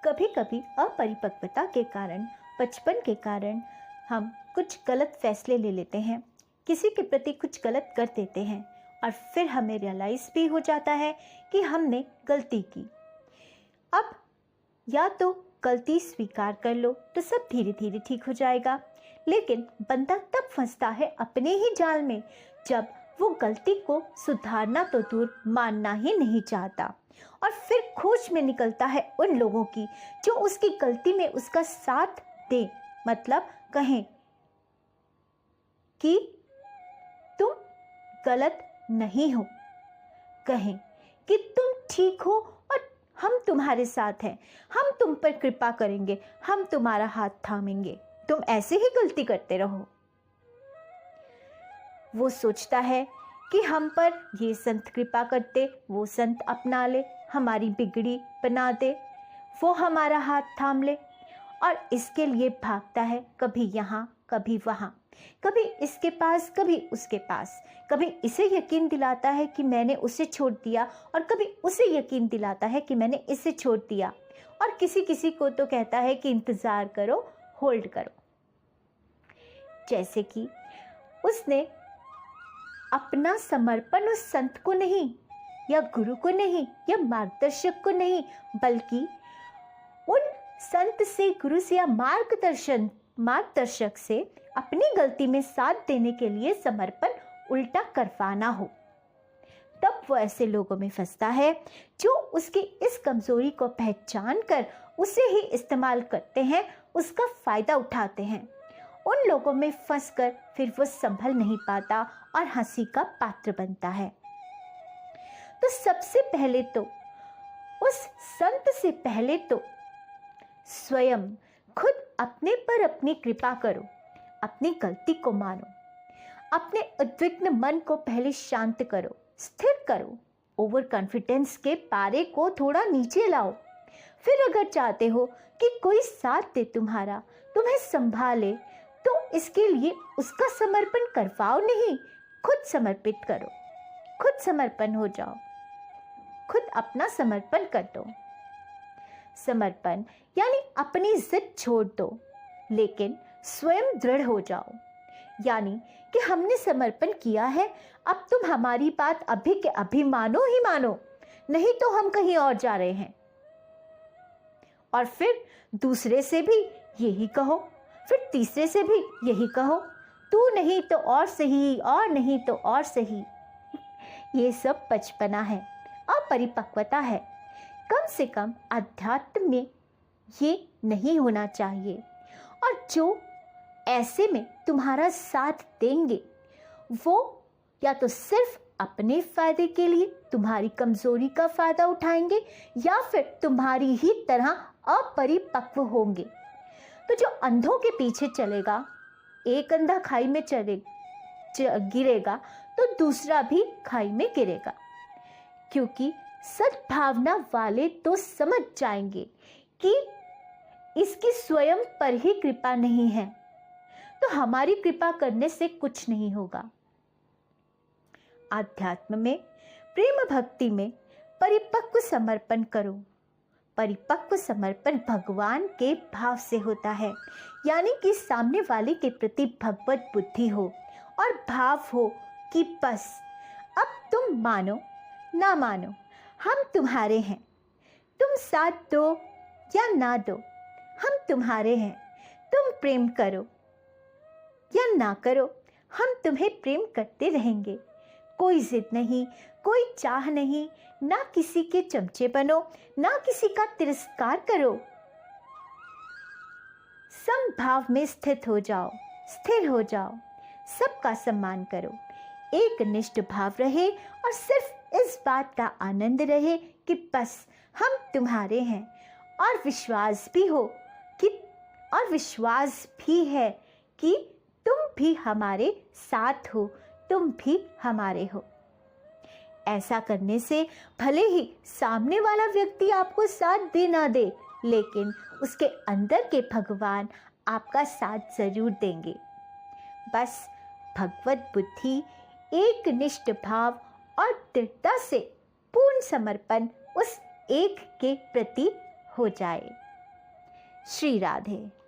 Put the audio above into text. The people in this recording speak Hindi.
कभी कभी अपरिपक्वता के कारण, बचपन के कारण हम कुछ गलत फैसले ले लेते हैं, किसी के प्रति कुछ गलत कर देते हैं और फिर हमें रियलाइज़ भी हो जाता है कि हमने गलती की। अब या तो गलती स्वीकार कर लो तो सब धीरे धीरे ठीक हो जाएगा, लेकिन बंदा तब फंसता है अपने ही जाल में जब वो गलती को सुधारना तो दूर मानना ही नहीं चाहता और फिर खोज में निकलता है उन लोगों की जो उसकी गलती में उसका साथ दें, मतलब कहें कि तुम गलत नहीं हो, कहें कि तुम ठीक हो और हम तुम्हारे साथ हैं, हम तुम पर कृपा करेंगे, हम तुम्हारा हाथ थामेंगे, तुम ऐसे ही गलती करते रहो। वो सोचता है कि हम पर ये संत कृपा करते, वो संत अपना ले, हमारी बिगड़ी बना दे, वो हमारा हाथ थाम ले और इसके लिए भागता है, कभी यहाँ कभी वहाँ, कभी इसके पास कभी उसके पास, कभी इसे यकीन दिलाता है कि मैंने उसे छोड़ दिया और कभी उसे यकीन दिलाता है कि मैंने इसे छोड़ दिया और किसी किसी को तो कहता है कि इंतज़ार करो, होल्ड करो। जैसे कि उसने अपना समर्पण उस संत को नहीं या गुरु को नहीं या मार्गदर्शक को नहीं, बल्कि उन संत से, गुरु से या मार्गदर्शक से अपनी गलती में साथ देने के लिए समर्पण उल्टा करवाना हो, तब वो ऐसे लोगों में फंसता है जो उसकी इस कमजोरी को पहचान कर उसे ही इस्तेमाल करते हैं, उसका फायदा उठाते हैं। उन लोगों में फंसकर फिर वो संभल नहीं पाता और हंसी का पात्र बनता है। तो सबसे पहले तो उस संत से पहले तो स्वयं खुद अपने पर अपनी कृपा करो, अपनी गलती को मानो, अपने उद्विग्न मन को पहले शांत करो, स्थिर करो, ओवर कॉन्फिडेंस के पारे को थोड़ा नीचे लाओ। फिर अगर चाहते हो कि कोई साथ दे तुम्हारा, तुम्हें संभाले, तो इसके लिए उसका समर्पण करवाओ नहीं, खुद समर्पित करो, खुद समर्पण हो जाओ, खुद अपना समर्पण कर दो। समर्पण यानी अपनी जिद छोड़ दो, लेकिन स्वयं दृढ़ हो जाओ, यानी कि हमने समर्पण किया है, अब तुम हमारी बात अभी के अभी मानो ही मानो, नहीं तो हम कहीं और जा रहे हैं। और फिर दूसरे से भी यही कहो, फिर तीसरे से भी यही कहो, तू नहीं तो और सही, और नहीं तो और सही। ये सब बचपना है, अपरिपक्वता है। कम से कम अध्यात्म में ये नहीं होना चाहिए। और जो ऐसे में तुम्हारा साथ देंगे वो या तो सिर्फ अपने फायदे के लिए तुम्हारी कमजोरी का फायदा उठाएंगे या फिर तुम्हारी ही तरह अपरिपक्व होंगे। तो जो अंधों के पीछे चलेगा, एक अंधा खाई में गिरेगा तो दूसरा भी खाई में गिरेगा, क्योंकि सद्भावना वाले तो समझ जाएंगे कि इसकी स्वयं पर ही कृपा नहीं है, तो हमारी कृपा करने से कुछ नहीं होगा। आध्यात्म में, प्रेम भक्ति में परिपक्व समर्पण करो। परिपक्व समर्पण भगवान के भाव से होता है, यानी कि सामने वाले के प्रति भगवत बुद्धि हो और भाव हो कि बस अब तुम मानो ना मानो, हम तुम्हारे हैं, तुम साथ दो या ना दो, हम तुम्हारे हैं, तुम प्रेम करो या ना करो, हम तुम्हें प्रेम करते रहेंगे। कोई जिद नहीं, कोई चाह नहीं, ना किसी के चमचे बनो, ना किसी का तिरस्कार करो। समभाव में स्थित हो जाओ, स्थिर हो जाओ, सबका सम्मान करो, एक निष्ठ भाव रहे और सिर्फ इस बात का आनंद रहे कि बस हम तुम्हारे हैं, और विश्वास भी है कि तुम भी हमारे साथ हो, तुम भी हमारे हो। ऐसा करने से भले ही सामने वाला व्यक्ति आपको साथ दे ना दे, लेकिन उसके अंदर के भगवान आपका साथ जरूर देंगे। बस भगवत बुद्धि, एक निष्ठ भाव और दृढ़ता से पूर्ण समर्पण उस एक के प्रति हो जाए। श्री राधे।